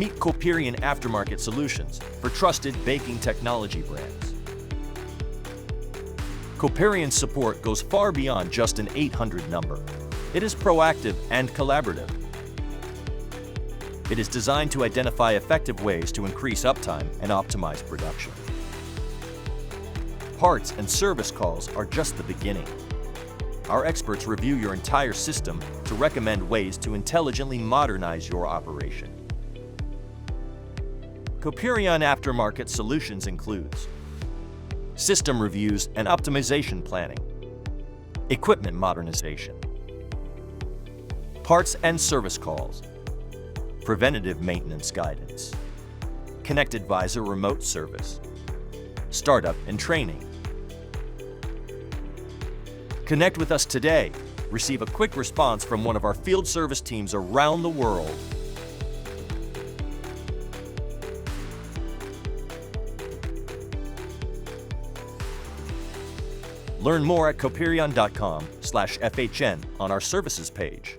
Meet Coperion Aftermarket Solutions for trusted baking technology brands. Coperion's support goes far beyond just an 800 number. It is proactive and collaborative. It is designed to identify effective ways to increase uptime and optimize production. Parts and service calls are just the beginning. Our experts review your entire system to recommend ways to intelligently modernize your operation. Coperion Aftermarket Solutions includes system reviews and optimization planning, equipment modernization, parts and service calls, preventative maintenance guidance, ConnectAdvisor remote service, startup and training. Connect with us today. Receive a quick response from one of our field service teams around the world. Learn more at coperion.com/FHN on our services page.